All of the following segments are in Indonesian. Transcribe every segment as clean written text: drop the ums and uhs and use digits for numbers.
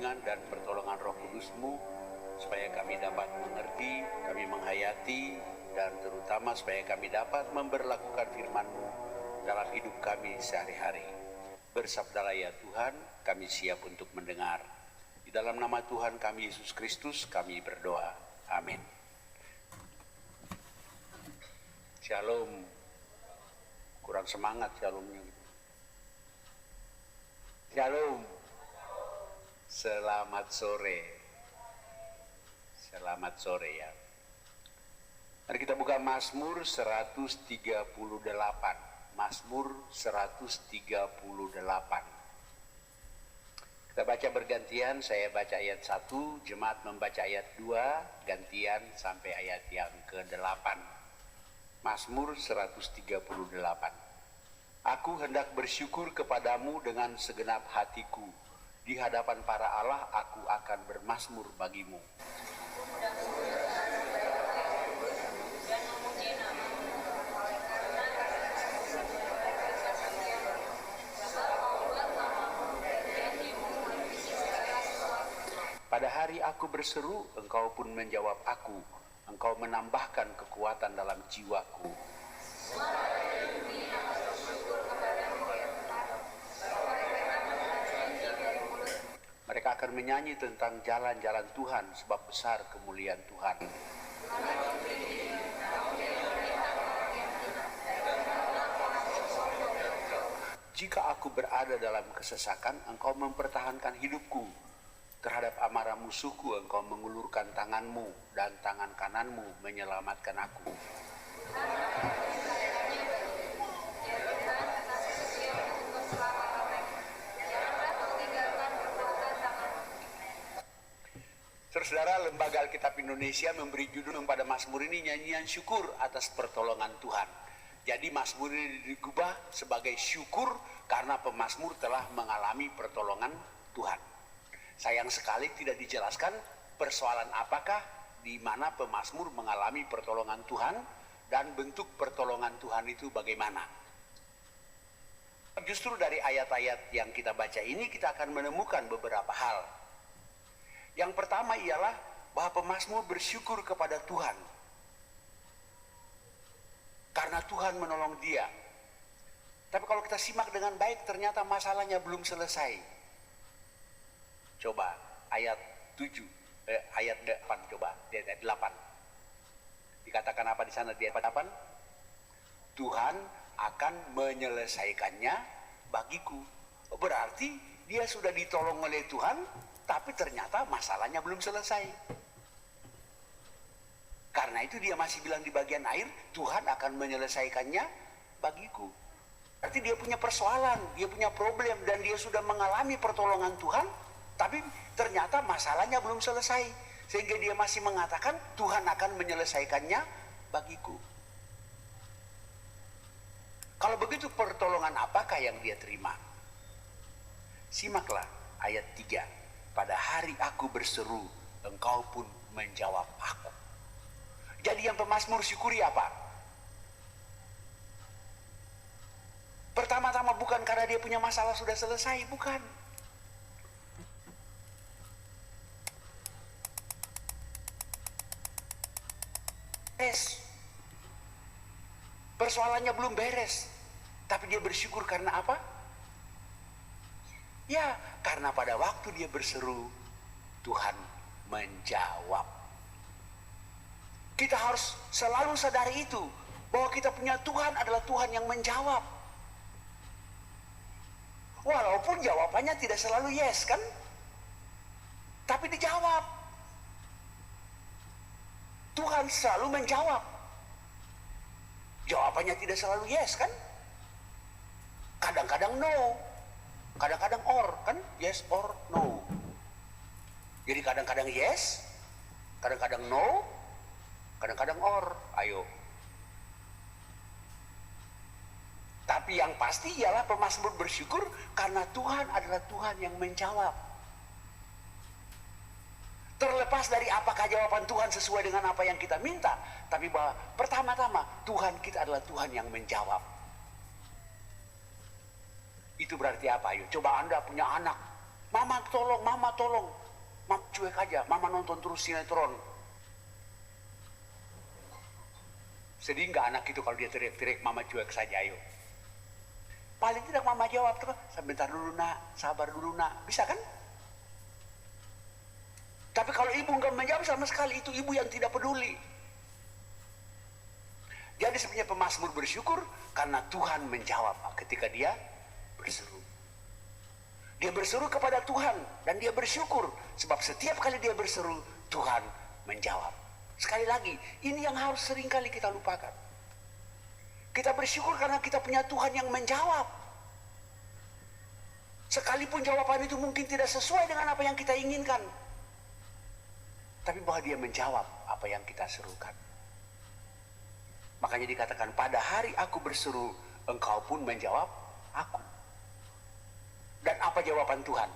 bimbingan dan pertolongan Roh Kudus-Mu, supaya kami dapat mengerti, kami menghayati, dan terutama supaya kami dapat memberlakukan firman-Mu dalam hidup kami sehari-hari. Bersabdalah ya Tuhan, kami siap untuk mendengar. Di dalam nama Tuhan kami Yesus Kristus kami berdoa. Amin. Shalom. Kurang semangat shalomnya. Shalom. Selamat sore. Selamat sore ya. Mari kita buka Mazmur 138. Mazmur 138. Kita baca bergantian, saya baca ayat 1, jemaat membaca ayat 2, gantian sampai ayat yang ke-8. Mazmur 138. Aku hendak bersyukur kepadamu dengan segenap hatiku. Di hadapan para Allah aku akan bermazmur bagimu. Pada hari aku berseru, engkau pun menjawab aku. Engkau menambahkan kekuatan dalam jiwaku. Mereka akan menyanyi tentang jalan-jalan Tuhan, sebab besar kemuliaan Tuhan. Jika aku berada dalam kesesakan, engkau mempertahankan hidupku. Terhadap amarah musuhku engkau mengulurkan tanganmu, dan tangan kananmu menyelamatkan aku. Saudara, Lembaga Alkitab Indonesia memberi judul pada Mazmur ini nyanyian syukur atas pertolongan Tuhan. Jadi Mazmur ini digubah sebagai syukur karena pemazmur telah mengalami pertolongan Tuhan. Sayang sekali tidak dijelaskan persoalan apakah di mana pemazmur mengalami pertolongan Tuhan dan bentuk pertolongan Tuhan itu bagaimana. Justru dari ayat-ayat yang kita baca ini kita akan menemukan beberapa hal. Yang pertama ialah bahwa pemazmur bersyukur kepada Tuhan karena Tuhan menolong dia. Tapi kalau kita simak dengan baik ternyata masalahnya belum selesai. Coba ayat 7, ayat 8 coba, ayat 8. Dikatakan apa di sana di ayat 8? Tuhan akan menyelesaikannya bagiku. Berarti dia sudah ditolong oleh Tuhan, tapi ternyata masalahnya belum selesai. Karena itu dia masih bilang di bagian akhir, Tuhan akan menyelesaikannya bagiku. Berarti dia punya persoalan, dia punya problem, dan dia sudah mengalami pertolongan Tuhan, tapi ternyata masalahnya belum selesai. Sehingga dia masih mengatakan Tuhan akan menyelesaikannya bagiku. Kalau begitu pertolongan apakah yang dia terima? Simaklah ayat 3. Pada hari aku berseru, engkau pun menjawab aku. Jadi yang pemazmur syukuri apa? Pertama-tama bukan karena dia punya masalah sudah selesai, bukan. Persoalannya belum beres, tapi dia bersyukur karena apa? Ya, karena pada waktu dia berseru, Tuhan menjawab. Kita harus selalu sadari itu, bahwa kita punya Tuhan adalah Tuhan yang menjawab. Walaupun jawabannya tidak selalu yes kan, tapi dijawab. Tuhan selalu menjawab. Jawabannya tidak selalu yes kan? Kadang-kadang no, kadang-kadang or kan? Yes or no. Jadi kadang-kadang yes, kadang-kadang no, kadang-kadang or. Ayo. Tapi yang pasti ialah pemazmur bersyukur karena Tuhan adalah Tuhan yang menjawab. Terlepas dari apakah jawaban Tuhan sesuai dengan apa yang kita minta, tapi bahwa pertama-tama Tuhan kita adalah Tuhan yang menjawab. Itu berarti apa? Ayo, coba Anda punya anak, Mama tolong, mama tolong. Mama cuek aja, mama nonton terus sinetron. Sedih nggak anak itu kalau dia teriak-teriak mama cuek saja, ayo. Paling tidak mama jawab terus, sebentar dulu nak, sabar dulu nak, bisa kan? Tapi kalau ibu nggak menjawab sama sekali, itu ibu yang tidak peduli. Jadi sebenarnya pemazmur bersyukur karena Tuhan menjawab ketika dia berseru. Dia berseru kepada Tuhan dan dia bersyukur sebab setiap kali dia berseru Tuhan menjawab. Sekali lagi, ini yang harus seringkali kita lupakan. Kita bersyukur karena kita punya Tuhan yang menjawab. Sekalipun jawaban itu mungkin tidak sesuai dengan apa yang kita inginkan, tapi bahwa dia menjawab apa yang kita serukan. Makanya dikatakan pada hari aku berseru, engkau pun menjawab aku. Dan apa jawaban Tuhan?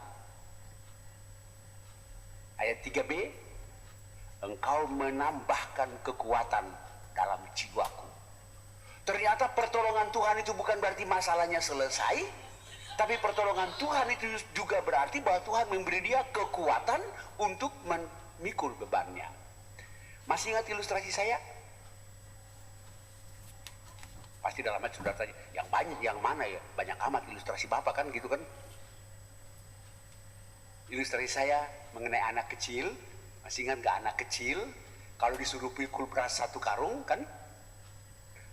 Ayat 3b, engkau menambahkan kekuatan dalam jiwaku. Ternyata pertolongan Tuhan itu bukan berarti masalahnya selesai, tapi pertolongan Tuhan itu juga berarti bahwa Tuhan memberi dia kekuatan untuk memikul bebannya. Masih ingat ilustrasi saya? Pasti dalam hati saudara tanya, yang banyak, yang mana ya? Banyak amat ilustrasi Bapak kan gitu kan? Ilustrasi saya mengenai anak kecil. Masih ingat gak anak kecil kalau disuruh pikul beras 1 karung kan?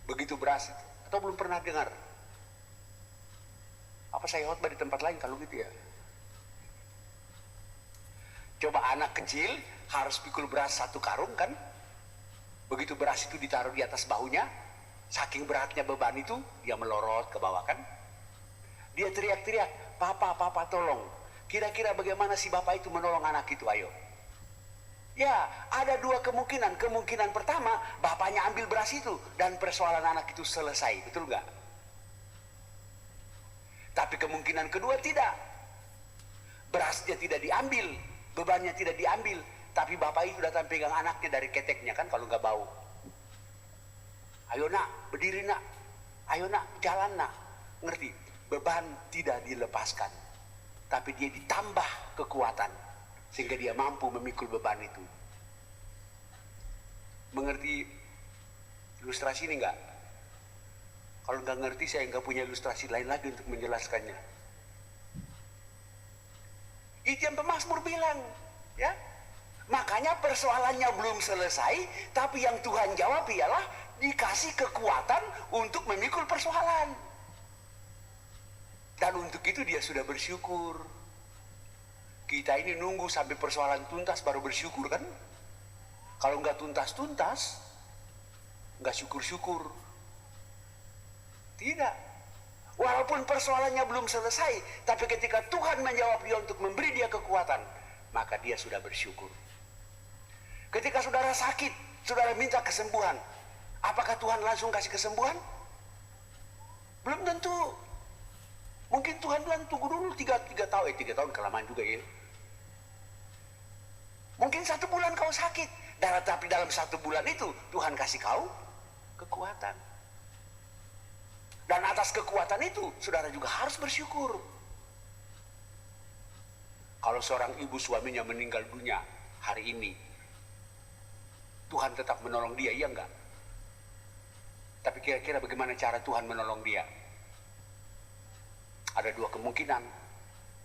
Begitu beras itu, atau belum pernah dengar? Apa saya khotbah di tempat lain kalau gitu ya? Coba anak kecil harus pikul beras 1 karung kan? Begitu beras itu ditaruh di atas bahunya, saking beratnya beban itu, dia melorot ke bawah kan? Dia teriak-teriak, papa, papa tolong. Kira-kira bagaimana si bapak itu menolong anak itu, ayo? Ya, ada 2 kemungkinan. Kemungkinan pertama, bapaknya ambil beras itu dan persoalan anak itu selesai, betul nggak? Tapi kemungkinan kedua tidak. Berasnya tidak diambil, bebannya tidak diambil, tapi bapak itu datang pegang anaknya dari keteknya kan kalau nggak bau. Ayo nak, berdiri nak. Ayo nak, jalan nak. Ngerti? Beban tidak dilepaskan, tapi dia ditambah kekuatan sehingga dia mampu memikul beban itu. Mengerti ilustrasi ini enggak? Kalau nggak ngerti, saya nggak punya ilustrasi lain lagi untuk menjelaskannya. Itu yang pemazmur bilang, ya. Makanya persoalannya belum selesai, tapi yang Tuhan jawab ialah dikasih kekuatan untuk memikul persoalan. Dan untuk itu dia sudah bersyukur. Kita ini nunggu sampai persoalan tuntas baru bersyukur kan? Kalau nggak tuntas-tuntas, nggak syukur-syukur. Tidak. Walaupun persoalannya belum selesai, tapi ketika Tuhan menjawab dia untuk memberi dia kekuatan, maka dia sudah bersyukur. Ketika saudara sakit, saudara minta kesembuhan, apakah Tuhan langsung kasih kesembuhan? Belum tentu. Mungkin Tuhan bilang tunggu dulu 3 tahun, 3 tahun kelamaan juga ya. Mungkin 1 bulan kau sakit, tapi dalam 1 bulan itu Tuhan kasih kau kekuatan. Dan atas kekuatan itu saudara juga harus bersyukur. Kalau seorang ibu suaminya meninggal dunia hari ini, Tuhan tetap menolong dia, iya enggak? Tapi kira-kira bagaimana cara Tuhan menolong dia? Ada 2 kemungkinan.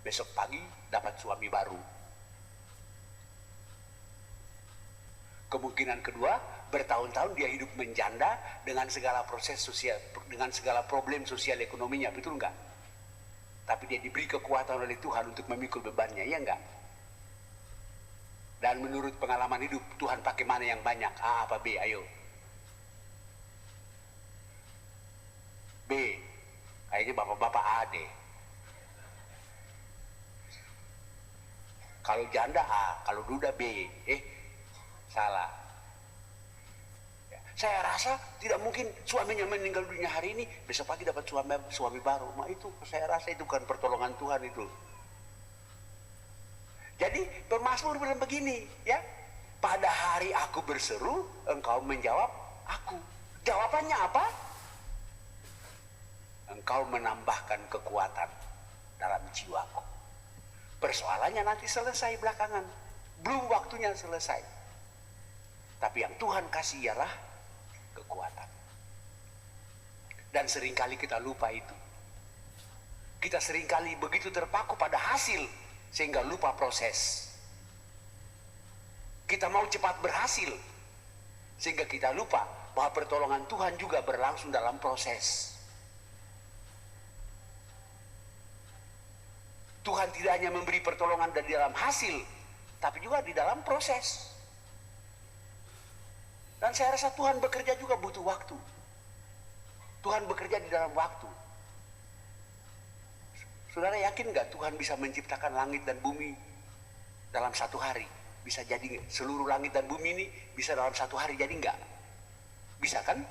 Besok pagi dapat suami baru. Kemungkinan kedua, bertahun-tahun dia hidup menjanda dengan segala proses sosial, dengan segala problem sosial ekonominya, betul enggak? Tapi dia diberi kekuatan oleh Tuhan untuk memikul bebannya, iya enggak? Dan menurut pengalaman hidup, Tuhan pakai mana yang banyak? A apa B? Ayo. B. Kayaknya bapak-bapak A deh. Kalau janda A, kalau duda B. Salah. Ya, saya rasa tidak mungkin suaminya meninggal dunia hari ini, besok pagi dapat suami baru. Itu saya rasa itu bukan pertolongan Tuhan itu. Jadi pemazmur bilang begini, ya. Pada hari aku berseru, engkau menjawab aku. Jawabannya apa? Engkau menambahkan kekuatan dalam jiwaku. Persoalannya nanti selesai belakangan, belum waktunya selesai. Tapi yang Tuhan kasih ialah kekuatan. Dan seringkali kita lupa itu. Kita seringkali begitu terpaku pada hasil sehingga lupa proses. Kita mau cepat berhasil sehingga kita lupa bahwa pertolongan Tuhan juga berlangsung dalam proses. Tuhan tidak hanya memberi pertolongan dari dalam hasil, tapi juga di dalam proses. Dan saya rasa Tuhan bekerja juga butuh waktu. Tuhan bekerja di dalam waktu. Saudara yakin nggak Tuhan bisa menciptakan langit dan bumi dalam satu hari? Bisa jadi seluruh langit dan bumi ini bisa dalam satu hari jadi nggak? Bisa kan?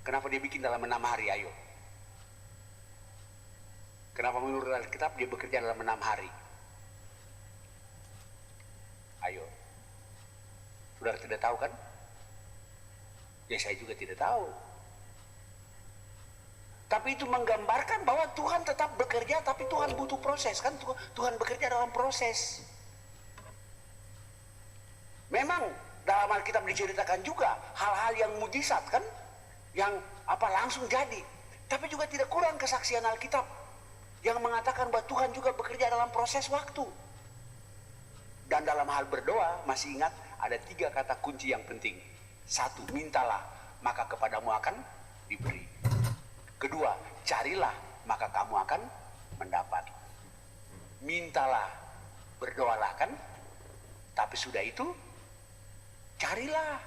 Kenapa dia bikin dalam 6 hari? Ayo. Kenapa menurut Alkitab dia bekerja dalam 6 hari? Ayo. Saudara tidak tahu kan? Ya saya juga tidak tahu. Tapi itu menggambarkan bahwa Tuhan tetap bekerja, tapi Tuhan butuh proses kan? Tuhan bekerja dalam proses. Memang dalam Alkitab diceritakan juga hal-hal yang mujizat kan? Yang langsung jadi. Tapi juga tidak kurang kesaksian Alkitab yang mengatakan bahwa Tuhan juga bekerja dalam proses waktu. Dan dalam hal berdoa, masih ingat ada 3 kata kunci yang penting. 1, mintalah maka kepadamu akan diberi. Kedua, carilah maka kamu akan mendapat. Mintalah, berdoalah kan? Tapi sudah itu, carilah.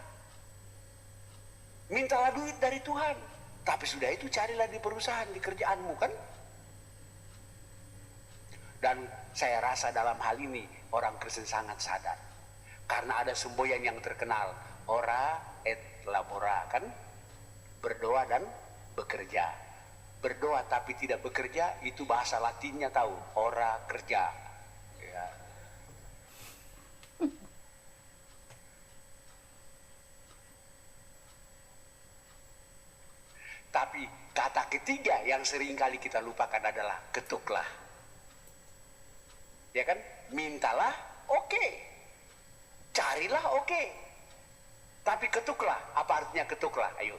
Mintalah duit dari Tuhan. Tapi sudah itu carilah di perusahaan, di kerjaanmu kan? Dan saya rasa dalam hal ini orang Kristen sangat sadar. Karena ada semboyan yang terkenal, ora et labora kan? Berdoa dan bekerja. Berdoa tapi tidak bekerja, itu bahasa Latinnya tahu, ora kerja. Ya. Tapi kata ketiga yang seringkali kita lupakan adalah ketuklah. Ya kan? Mintalah, oke. Carilah, oke. Tapi ketuklah. Apa artinya ketuklah? Ayo.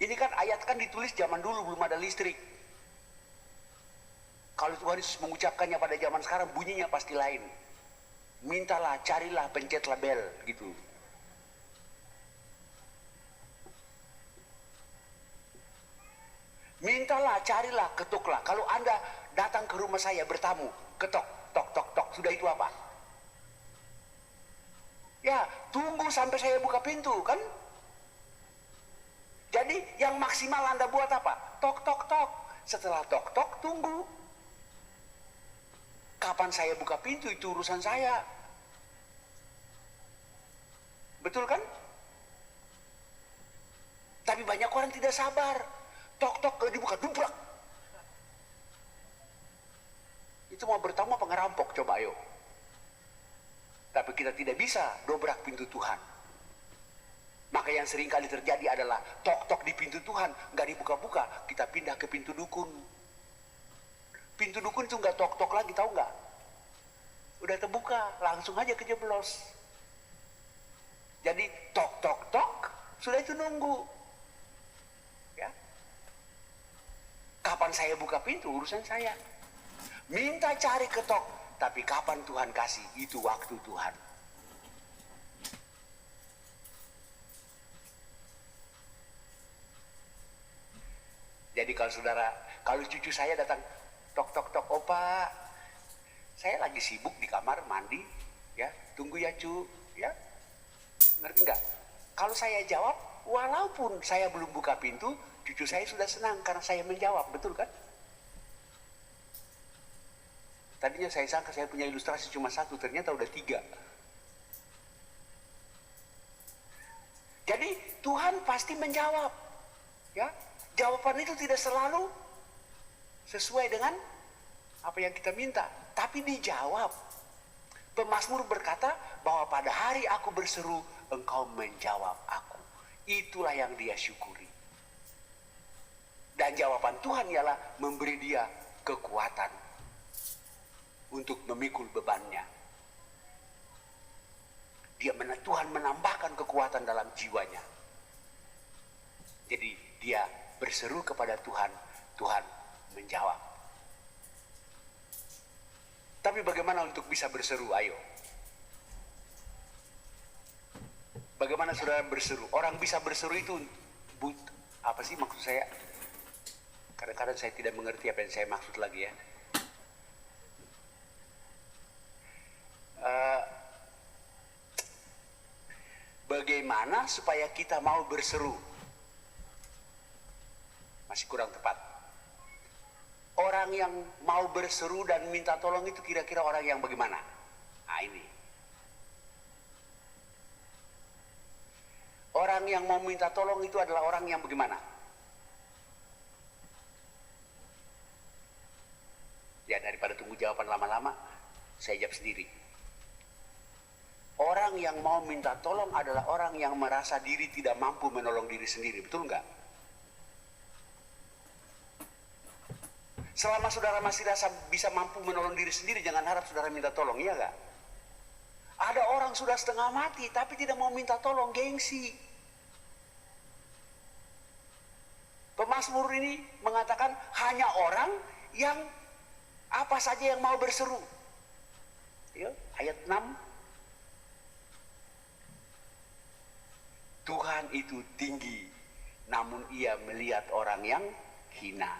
Ini kan ayat kan ditulis zaman dulu belum ada listrik. Kalau Tuhan Yesus mengucapkannya pada zaman sekarang bunyinya pasti lain. Mintalah, carilah, pencetlah bel gitu. Mintalah, carilah, ketuklah. Kalau Anda datang ke rumah saya bertamu, ketok, tok, tok, tok. Sudah itu apa? Ya, tunggu sampai saya buka pintu, kan? Jadi yang maksimal Anda buat apa? Tok, tok, tok. Setelah tok, tok, tunggu. Kapan saya buka pintu itu urusan saya. Betul kan? Tapi banyak orang tidak sabar. Tok-tok dibuka, dubrak. Itu mau bertamu apa ngerampok? Coba ayo. Tapi kita tidak bisa dobrak pintu Tuhan. Maka yang sering kali terjadi adalah tok-tok di pintu Tuhan nggak dibuka-buka, kita pindah ke pintu dukun. Pintu dukun itu nggak tok-tok lagi, tahu nggak? Udah terbuka, langsung aja kejeblos. Jadi tok-tok-tok, sudah itu nunggu. Kapan saya buka pintu, urusan saya. Minta cari ketok, tapi kapan Tuhan kasih, itu waktu Tuhan. Jadi kalau cucu saya datang, tok tok tok, opa, saya lagi sibuk di kamar mandi, ya, tunggu ya cu, ya, ngerti nggak? Kalau saya jawab, walaupun saya belum buka pintu, cucu saya sudah senang karena saya menjawab, betul kan? Tadinya saya sangka saya punya ilustrasi cuma 1, ternyata udah 3. Jadi Tuhan pasti menjawab, ya. Jawaban itu tidak selalu sesuai dengan apa yang kita minta, tapi dijawab. Pemazmur berkata bahwa pada hari aku berseru, engkau menjawab aku. Itulah yang dia syukuri. Dan jawaban Tuhan ialah memberi dia kekuatan untuk memikul bebannya. Tuhan menambahkan kekuatan dalam jiwanya. Jadi dia berseru kepada Tuhan, Tuhan menjawab. Tapi bagaimana untuk bisa berseru? Ayo. Bagaimana saudara berseru? Orang bisa berseru itu apa sih maksud saya? Kadang-kadang saya tidak mengerti apa yang saya maksud lagi ya. Bagaimana supaya kita mau berseru? Masih kurang tepat. Orang yang mau berseru dan minta tolong itu kira-kira orang yang bagaimana? Nah ini. Orang yang mau minta tolong itu adalah orang yang bagaimana? Ya daripada tunggu jawaban lama-lama, saya jawab sendiri. Orang yang mau minta tolong adalah orang yang merasa diri tidak mampu menolong diri sendiri, betul nggak? Selama saudara masih rasa bisa mampu menolong diri sendiri, jangan harap saudara minta tolong, iya nggak? Ada orang sudah setengah mati, tapi tidak mau minta tolong, gengsi. Pemazmur ini mengatakan hanya orang yang apa saja yang mau berseru. Ya, ayat 6. Tuhan itu tinggi, namun ia melihat orang yang hina.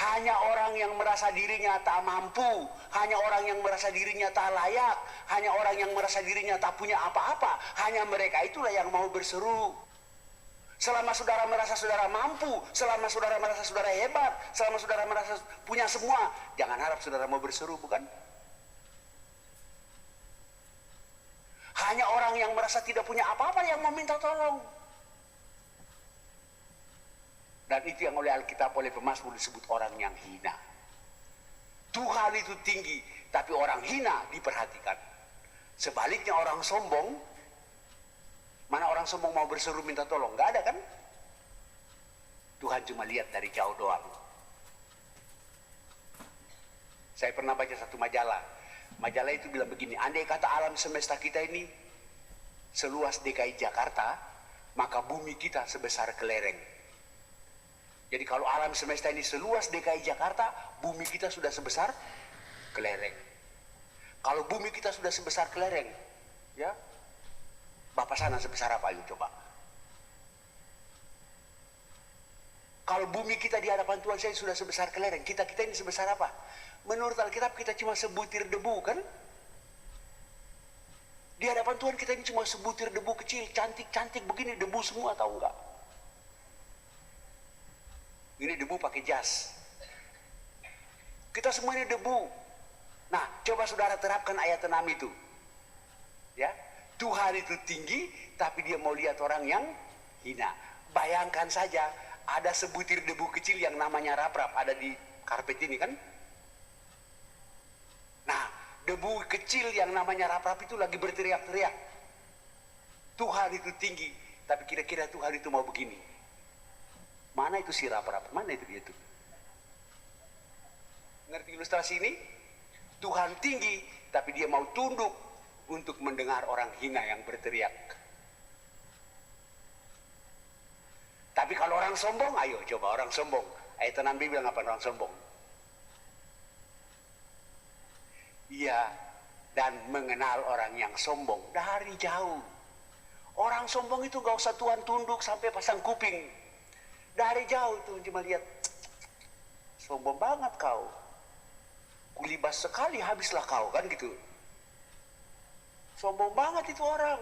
Hanya orang yang merasa dirinya tak mampu, hanya orang yang merasa dirinya tak layak, hanya orang yang merasa dirinya tak punya apa-apa, hanya mereka itulah yang mau berseru. Selama saudara merasa saudara mampu, selama saudara merasa saudara hebat, selama saudara merasa punya semua, jangan harap saudara mau berseru, bukan? Hanya orang yang merasa tidak punya apa-apa yang meminta tolong. Dan itu yang oleh Alkitab, oleh pemazmur disebut orang yang hina. Tuhan itu tinggi, tapi orang hina diperhatikan. Sebaliknya orang sombong, mana orang sombong mau berseru minta tolong? Gak ada kan? Tuhan cuma lihat dari jauh doang. Saya pernah baca satu majalah. Majalah itu bilang begini, andai kata alam semesta kita ini seluas DKI Jakarta, maka bumi kita sebesar kelereng. Jadi kalau alam semesta ini seluas DKI Jakarta, bumi kita sudah sebesar kelereng. Kalau bumi kita sudah sebesar kelereng, ya, Bapak sana sebesar apa? Ayo coba. Kalau bumi kita di hadapan Tuhan saya sudah sebesar kelereng, kita ini sebesar apa? Menurut Alkitab kita cuma sebutir debu, kan? Di hadapan Tuhan kita ini cuma sebutir debu kecil, cantik-cantik begini, debu semua, tahu nggak? Ini debu pakai jas. Kita semua ini debu. Nah, coba saudara terapkan ayat 6 itu. Ya, Tuhan itu tinggi, tapi dia mau lihat orang yang hina. Bayangkan saja, ada sebutir debu kecil yang namanya rap-rap, ada di karpet ini kan? Nah, debu kecil yang namanya rap-rap itu lagi berteriak-teriak. Tuhan itu tinggi, tapi kira-kira Tuhan itu mau begini. Mana itu si rap-rap? Mana itu dia itu? Ngerti ilustrasi ini? Tuhan tinggi, tapi dia mau tunduk untuk mendengar orang hina yang berteriak. Tapi kalau orang sombong, ayo coba orang sombong. Ayat 6 bilang apa orang sombong? Ia dan mengenal orang yang sombong dari jauh. Orang sombong itu gak usah Tuhan tunduk sampai pasang kuping. Dari jauh tuh cuma lihat, sombong banget kau. Kulibas sekali habislah kau, kan gitu. Sombong banget itu orang.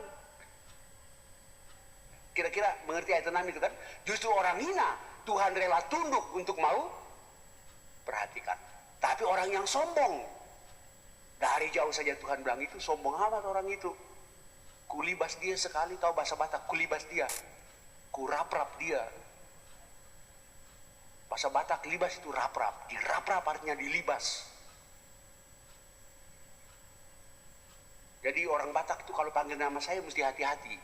Kira-kira mengerti ayat 6 itu kan? Justru orang hina, Tuhan rela tunduk untuk mau perhatikan. Tapi orang yang sombong, dari jauh saja Tuhan bilang itu sombong amat orang itu. Kulibas dia sekali, tahu bahasa Batak, kulibas dia. Kurap-rap dia. Bahasa Batak libas itu rap-rap. Dirap-rap artinya dilibas. Jadi orang Batak itu kalau panggil nama saya mesti hati-hati.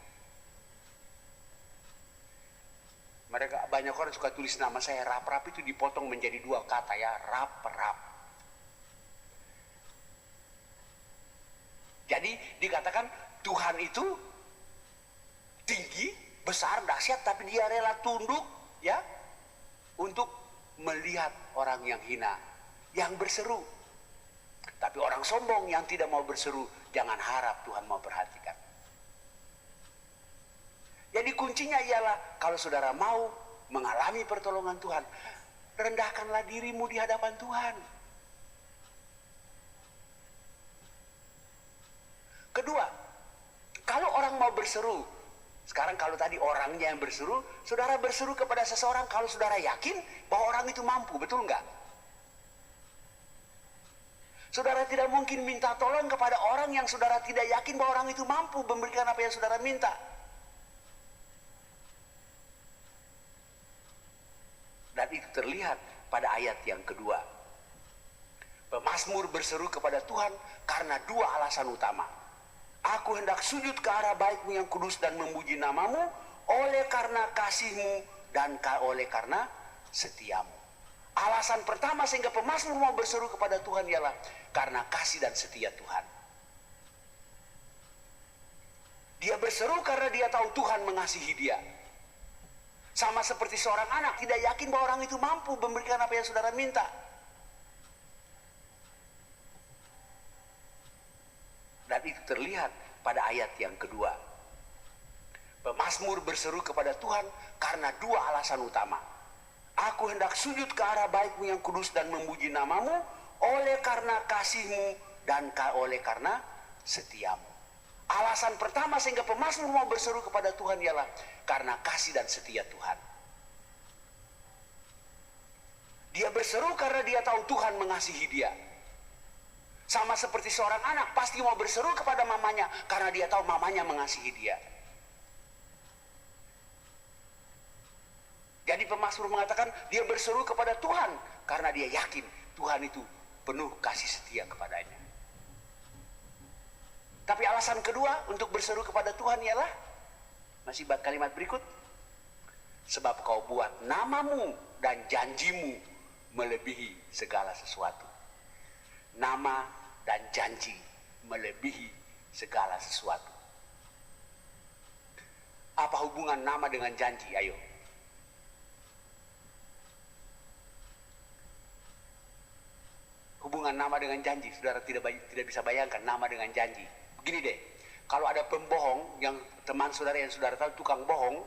Mereka banyak orang suka tulis nama saya Rap-Rap itu dipotong menjadi 2 kata ya, Rap-Rap. Jadi dikatakan Tuhan itu tinggi, besar, dahsyat, tapi dia rela tunduk ya untuk melihat orang yang hina, yang berseru. Tapi orang sombong yang tidak mau berseru, jangan harap Tuhan mau perhatikan. Jadi kuncinya ialah kalau saudara mau mengalami pertolongan Tuhan, rendahkanlah dirimu di hadapan Tuhan. Kedua, kalau orang mau berseru, sekarang kalau tadi orangnya yang berseru, saudara berseru kepada seseorang kalau saudara yakin bahwa orang itu mampu, betul enggak? Saudara tidak mungkin minta tolong kepada orang yang saudara tidak yakin bahwa orang itu mampu memberikan apa yang saudara minta. Dan itu terlihat pada ayat yang kedua. Pemazmur berseru kepada Tuhan karena 2 alasan utama. Aku hendak sujud ke arah bait-Mu yang kudus dan memuji nama-Mu oleh karena kasih-Mu dan oleh karena setiamu. Alasan pertama sehingga pemazmur mau berseru kepada Tuhan ialah karena kasih dan setia Tuhan. Dia berseru karena dia tahu Tuhan mengasihi dia. Sama seperti seorang anak tidak yakin bahwa orang itu mampu memberikan apa yang saudara minta. Dan itu terlihat pada ayat yang kedua. Pemazmur berseru kepada Tuhan karena 2 alasan utama. Aku hendak sujud ke arah bait-Mu yang kudus dan memuji nama-Mu oleh karena kasih-Mu dan oleh karena setiamu. Alasan pertama sehingga pemazmur mau berseru kepada Tuhan ialah karena kasih dan setia Tuhan. Dia berseru karena dia tahu Tuhan mengasihi dia. Sama seperti seorang anak pasti mau berseru kepada mamanya karena dia tahu mamanya mengasihi dia. Jadi pemazmur mengatakan dia berseru kepada Tuhan karena dia yakin Tuhan itu penuh kasih setia kepadanya. Tapi alasan kedua untuk berseru kepada Tuhan ialah masih kalimat berikut. Sebab kau buat nama-Mu dan janji-Mu melebihi segala sesuatu. Nama dan janji melebihi segala sesuatu. Apa hubungan nama dengan janji? Ayo. Hubungan nama dengan janji, saudara tidak bisa bayangkan nama dengan janji. Begini deh, kalau ada pembohong yang teman saudara yang saudara tahu tukang bohong,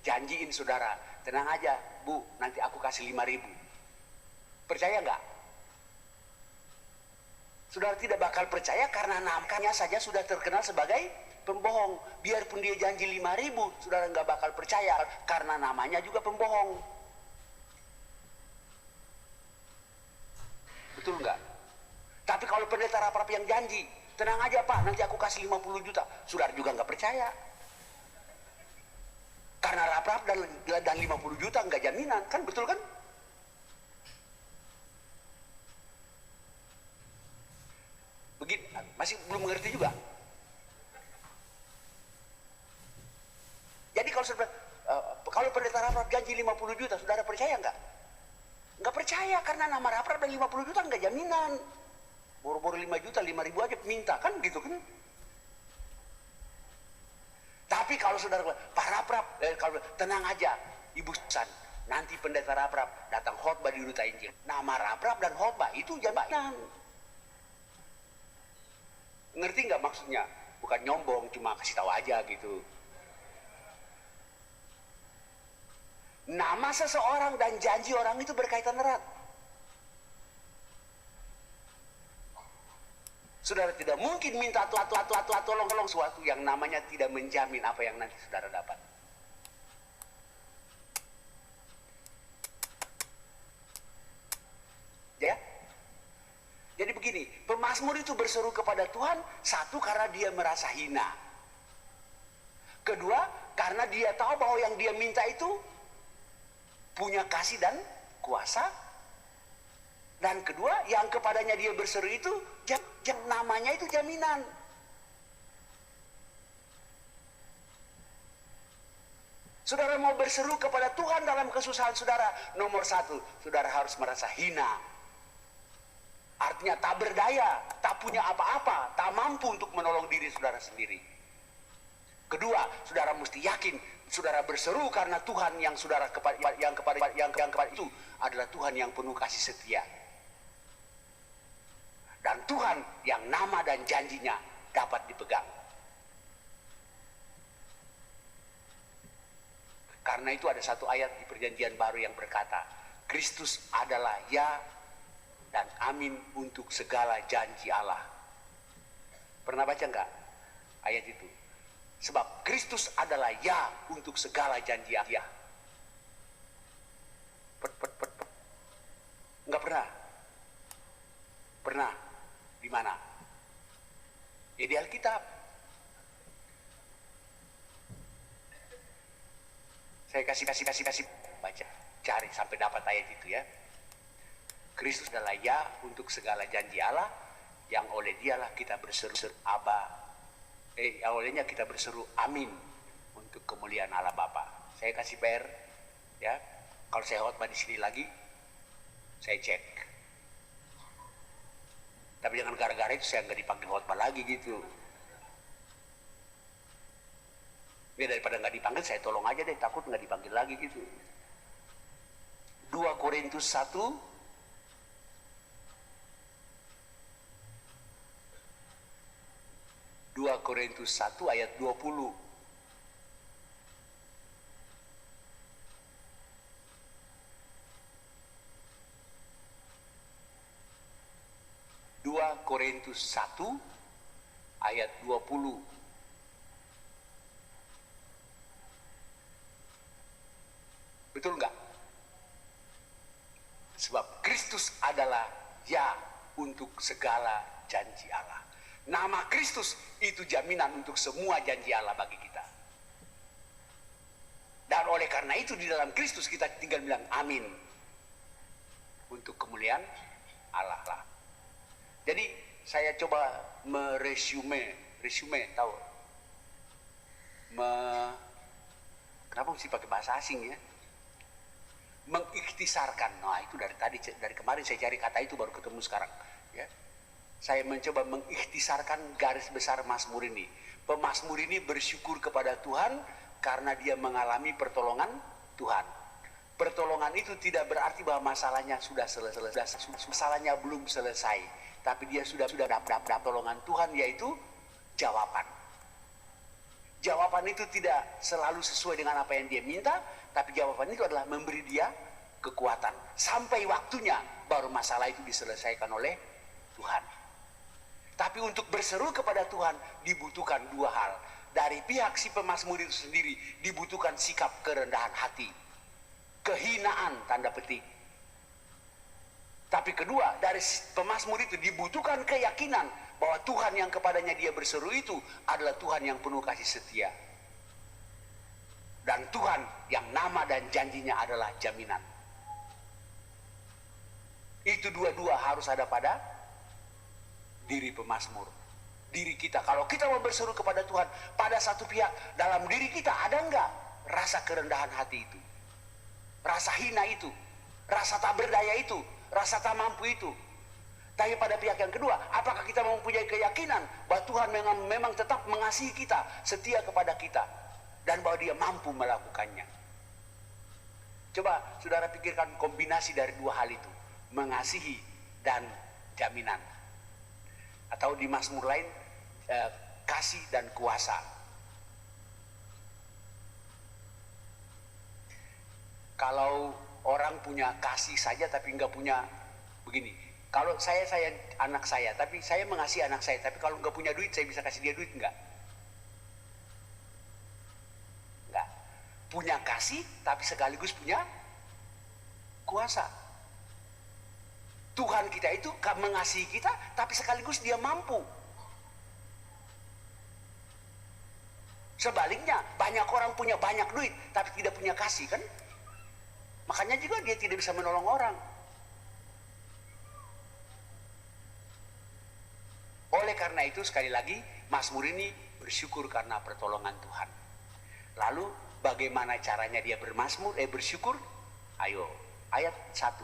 janjiin saudara, tenang aja Bu, nanti aku kasih 5.000. Percaya nggak? Saudara tidak bakal percaya karena namanya saja sudah terkenal sebagai pembohong. Biarpun dia janji 5.000, saudara nggak bakal percaya karena namanya juga pembohong. Betul nggak? Tapi kalau pendeta Rap-Rap yang janji, tenang aja Pak, nanti aku kasih 50 juta, saudara juga nggak percaya. Karena Rap-Rap dan 50 juta nggak jaminan, kan betul kan? Begini, masih belum mengerti juga. Jadi kalau pendeta Rap-Rap janji 50 juta, saudara percaya nggak? Nggak percaya karena nama Rap-Rap dan 50 juta nggak jaminan. Boro-boro 5 juta, 5.000 aja minta kan gitu kan. Tapi kalau saudara Pak Rap-Rap, kalau tenang aja Ibu San, nanti pendeta Rap-Rap datang khotbah di Duta Injil. Nama Rap-Rap dan khotbah itu jaminan. Ngerti nggak maksudnya? Bukan nyombong, cuma kasih tahu aja gitu. Nama seseorang dan janji orang itu berkaitan erat. Saudara tidak mungkin minta tolong sesuatu yang namanya tidak menjamin apa yang nanti saudara dapat. Ya? Jadi begini, pemazmur itu berseru kepada Tuhan, satu karena dia merasa hina. Kedua, karena dia tahu bahwa yang dia minta itu punya kasih dan kuasa. Dan kedua, yang kepadanya dia berseru itu yang namanya itu jaminan. Saudara mau berseru kepada Tuhan dalam kesusahan saudara, nomor satu, saudara harus merasa hina. Artinya tak berdaya, tak punya apa-apa, tak mampu untuk menolong diri saudara sendiri. Kedua, saudara mesti yakin saudara berseru karena Tuhan yang saudara kepada itu adalah Tuhan yang penuh kasih setia. Dan Tuhan yang nama dan janjinya dapat dipegang. Karena itu ada satu ayat di Perjanjian Baru yang berkata, Kristus adalah ya dan amin untuk segala janji Allah. Pernah baca enggak ayat itu? Sebab Kristus adalah ya untuk segala janji Allah. Enggak pernah? Pernah? Di mana? Ya di Alkitab. Saya kasih baca, cari sampai dapat ayat itu ya. Kristus adalah ya untuk segala janji Allah, yang oleh dialah kita berseru Aba. Olehnya kita berseru amin untuk kemuliaan Allah Bapa. Saya kasih PR ya. Kalau saya khotbah di sini lagi, saya cek. Tapi jangan gara-gara itu saya nggak dipanggil khotbah lagi gitu. Ya daripada nggak dipanggil, saya tolong aja deh, takut nggak dipanggil lagi gitu. 2 Korintus 1 ayat 20. Korintus 1 ayat 20. Betul enggak? Sebab Kristus adalah ya untuk segala janji Allah. Nama Kristus itu jaminan untuk semua janji Allah bagi kita. Dan oleh karena itu di dalam Kristus kita tinggal bilang amin. Untuk kemuliaan Allah lah. Jadi saya coba meresume tahu? Kenapa mesti pakai bahasa asing ya? Mengikhtisarkan. Nah itu dari kemarin saya cari kata itu baru ketemu sekarang ya. Saya mencoba mengikhtisarkan garis besar Mazmur ini. Pemazmur ini bersyukur kepada Tuhan karena dia mengalami pertolongan Tuhan. Pertolongan itu tidak berarti bahwa masalahnya sudah selesai. Masalahnya belum selesai, tapi dia sudah dapat pertolongan Tuhan, yaitu jawaban. Jawaban itu tidak selalu sesuai dengan apa yang dia minta, tapi jawaban itu adalah memberi dia kekuatan. Sampai waktunya baru masalah itu diselesaikan oleh Tuhan. Tapi untuk berseru kepada Tuhan dibutuhkan 2 hal. Dari pihak si pemazmur itu sendiri dibutuhkan sikap kerendahan hati. Kehinaan tanda petik. Tapi kedua, dari pemazmur itu dibutuhkan keyakinan bahwa Tuhan yang kepadanya dia berseru itu adalah Tuhan yang penuh kasih setia. Dan Tuhan yang nama dan janjinya adalah jaminan. Itu dua-dua harus ada pada diri pemazmur, diri kita. Kalau kita mau berseru kepada Tuhan, pada satu pihak dalam diri kita ada enggak rasa kerendahan hati itu, rasa hina itu, rasa tak berdaya itu, rasa tak mampu itu. Tapi pada pihak yang kedua, apakah kita mempunyai keyakinan bahwa Tuhan memang tetap mengasihi kita, setia kepada kita, dan bahwa dia mampu melakukannya. Coba saudara pikirkan kombinasi dari 2 hal itu, mengasihi dan jaminan. Atau di Mazmur lain kasih dan kuasa. Kalau orang punya kasih saja tapi nggak punya begini. Kalau saya anak saya, tapi saya mengasihi anak saya, tapi kalau nggak punya duit saya bisa kasih dia duit nggak? Nggak. Punya kasih tapi sekaligus punya kuasa. Tuhan kita itu mengasihi kita, tapi sekaligus dia mampu. Sebaliknya, banyak orang punya banyak duit, tapi tidak punya kasih kan? Makanya juga dia tidak bisa menolong orang. Oleh karena itu, sekali lagi, Mazmur ini bersyukur karena pertolongan Tuhan. Lalu, Bagaimana caranya dia bersyukur? Ayo, ayat 1.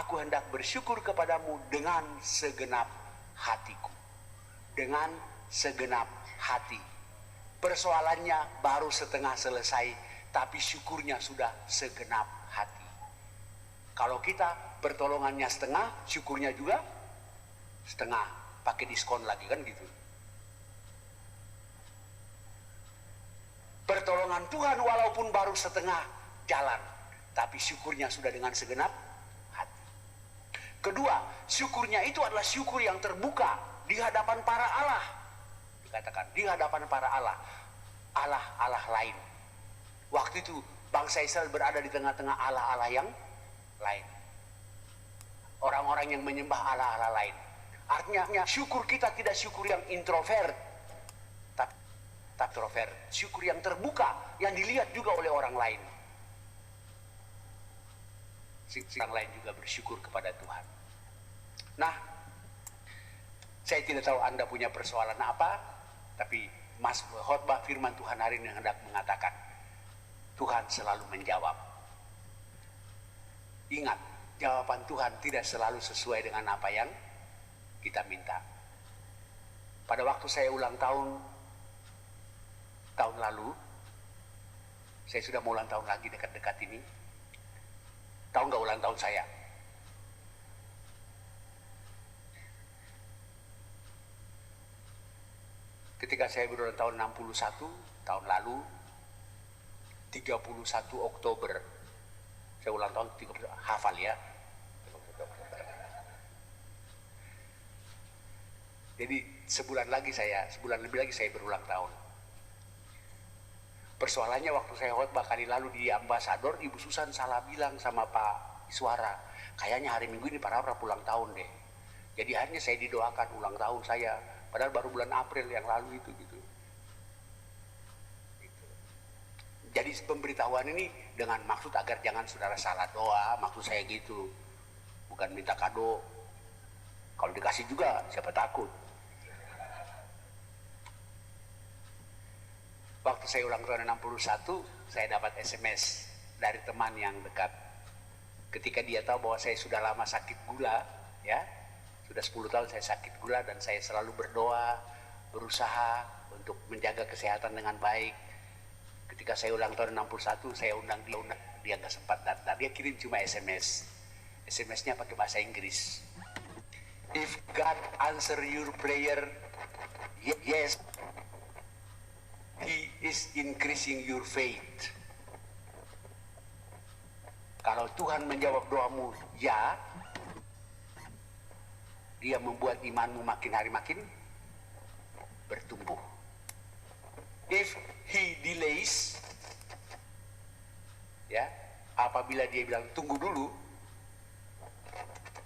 Aku hendak bersyukur kepadamu dengan segenap hatiku. Dengan segenap hati. Persoalannya baru setengah selesai, tapi syukurnya sudah segenap hati. Kalau kita pertolongannya setengah, syukurnya juga setengah, pakai diskon lagi kan gitu. Pertolongan Tuhan walaupun baru setengah jalan, tapi syukurnya sudah dengan segenap hati. Kedua, syukurnya itu adalah syukur yang terbuka di hadapan para Allah. Dikatakan di hadapan para Allah, Allah lain. Waktu itu bangsa Israel berada di tengah-tengah Allah yang lain. Orang-orang yang menyembah Allah lain. Artinya syukur kita tidak syukur yang introvert, tapi extrovert. Syukur yang terbuka, yang dilihat juga oleh orang lain. Orang lain juga bersyukur kepada Tuhan. Nah, saya tidak tahu Anda punya persoalan apa, tapi khotbah firman Tuhan hari ini hendak mengatakan, Tuhan selalu menjawab. Ingat, jawaban Tuhan tidak selalu sesuai dengan apa yang kita minta. Pada waktu saya ulang tahun lalu, saya sudah mau ulang tahun lagi dekat-dekat ini. Tahu nggak ulang tahun saya? Ketika saya berulang tahun 61 tahun lalu, 31 Oktober, saya ulang tahun 30, hafal ya. Jadi sebulan lebih lagi saya berulang tahun. Persoalannya waktu saya khotbah kali lalu di Ambasador, Ibu Susan salah bilang sama Pak Iswara, kayaknya hari Minggu ini Pak Rara ulang tahun deh. Jadi akhirnya saya didoakan ulang tahun saya, padahal baru bulan April yang lalu itu gitu. Jadi pemberitahuan ini dengan maksud agar jangan saudara salah doa, maksud saya gitu. Bukan minta kado. Kalau dikasih juga siapa takut. Waktu saya ulang tahun 61, saya dapat SMS dari teman yang dekat. Ketika dia tahu bahwa saya sudah lama sakit gula, ya, sudah 10 tahun saya sakit gula dan saya selalu berdoa, berusaha untuk menjaga kesehatan dengan baik. Ketika saya ulang tahun 61, saya undang dia nggak sempat datang. Dia kirim cuma SMS. SMS-nya pakai bahasa Inggris. If God answer your prayer, yes, He is increasing your faith. Kalau Tuhan menjawab doamu ya, Dia membuat imanmu makin hari makin bertumbuh. If He delays, ya, apabila Dia bilang tunggu dulu,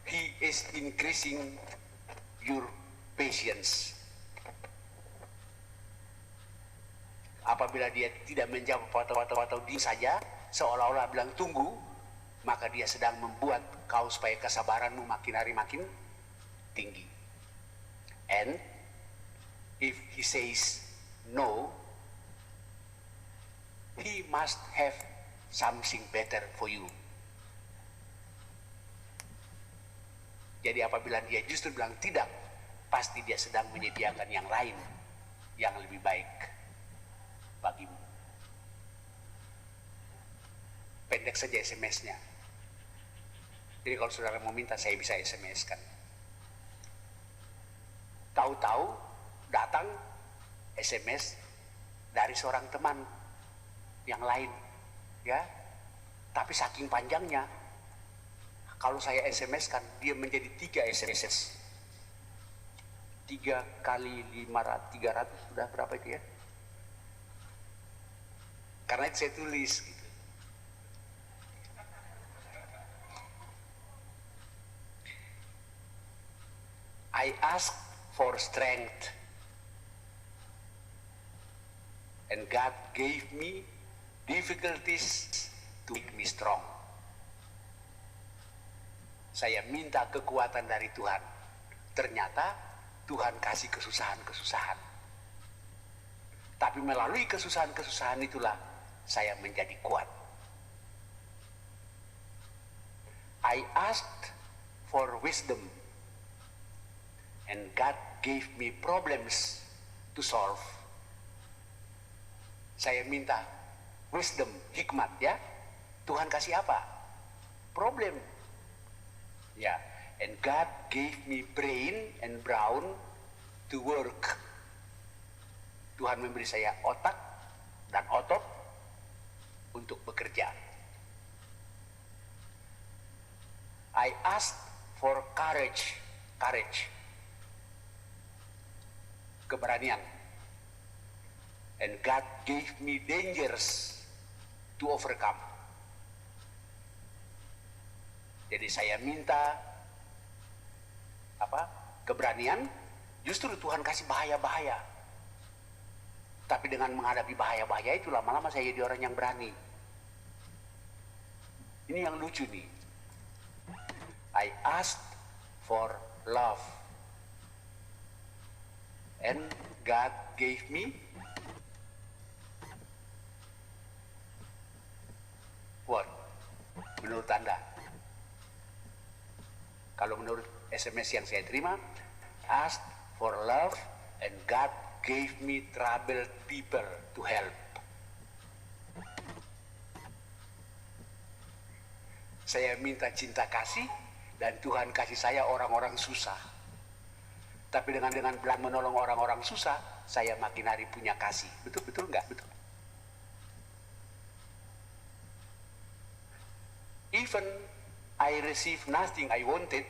He is increasing your patience. Apabila Dia tidak menjawab atau diam saja, seolah-olah bilang tunggu, maka Dia sedang membuat kau supaya kesabaranmu makin hari makin tinggi. And if He says no, He must have something better for you. Jadi apabila Dia justru bilang tidak, pasti Dia sedang menyediakan yang lain yang lebih baik bagimu. Pendek saja SMS-nya. Jadi kalau saudara mau minta, saya bisa SMS-kan. Tahu-tahu datang SMS dari seorang teman yang lain, ya. Tapi saking panjangnya, kalau saya SMS-kan, dia menjadi 3 SMS. 3 kali 300, sudah berapa itu ya? Karena itu saya tulis gitu. I ask for strength and God gave me difficulties to make me strong. Saya minta kekuatan dari Tuhan. Ternyata Tuhan kasih kesusahan-kesusahan. Tapi melalui kesusahan-kesusahan itulah saya menjadi kuat. I asked for wisdom and God gave me problems to solve. Saya minta wisdom, hikmat ya. Tuhan kasih apa? Problem. Ya, and God gave me brain and brawn to work. Tuhan memberi saya otak dan otot untuk bekerja. I asked for courage, keberanian. And God gave me dangers to overcome. Jadi saya minta keberanian, justru Tuhan kasih bahaya-bahaya. Tapi dengan menghadapi bahaya-bahaya itu lama-lama saya jadi orang yang berani. Ini yang lucu nih. I asked for love. And God gave me what? Menurut Anda? Kalau menurut SMS yang saya terima, asked for love and God gave me troubled people to help. Saya minta cinta kasih dan Tuhan kasih saya orang-orang susah. Tapi dengan menolong orang-orang susah, saya makin hari punya kasih. Betul enggak? Betul. Even I received nothing I wanted,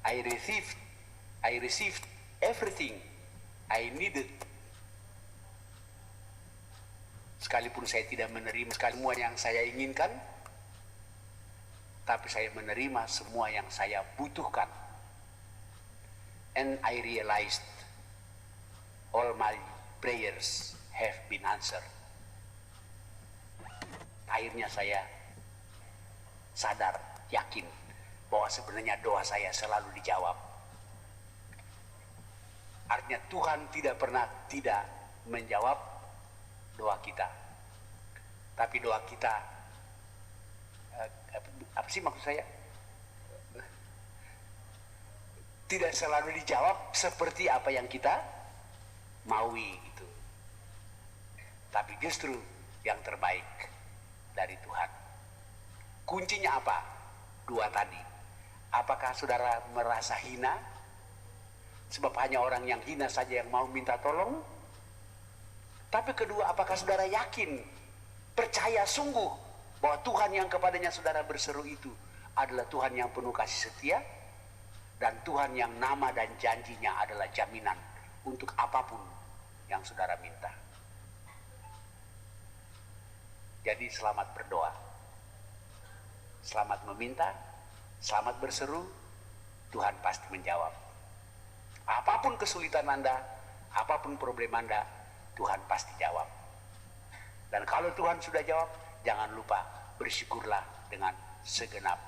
I received everything I needed. Sekalipun saya tidak menerima semua yang saya inginkan, tapi saya menerima semua yang saya butuhkan. And I realized all my prayers have been answered. Akhirnya saya sadar, yakin bahwa sebenarnya doa saya selalu dijawab. Artinya Tuhan tidak pernah tidak menjawab doa kita. Tapi doa kita, apa sih maksud saya? Tidak selalu dijawab seperti apa yang kita maui gitu. Tapi justru yang terbaik dari Tuhan. Kuncinya apa? Dua tadi. Apakah saudara merasa hina? Sebab hanya orang yang hina saja yang mau minta tolong. Tapi kedua, apakah saudara yakin, percaya sungguh bahwa Tuhan yang kepadanya saudara berseru itu adalah Tuhan yang penuh kasih setia, dan Tuhan yang nama dan janjinya adalah jaminan untuk apapun yang saudara minta. Jadi selamat berdoa, selamat meminta, selamat berseru, Tuhan pasti menjawab. Apapun kesulitan Anda, apapun problem Anda, Tuhan pasti jawab. Dan kalau Tuhan sudah jawab, jangan lupa bersyukurlah dengan segenap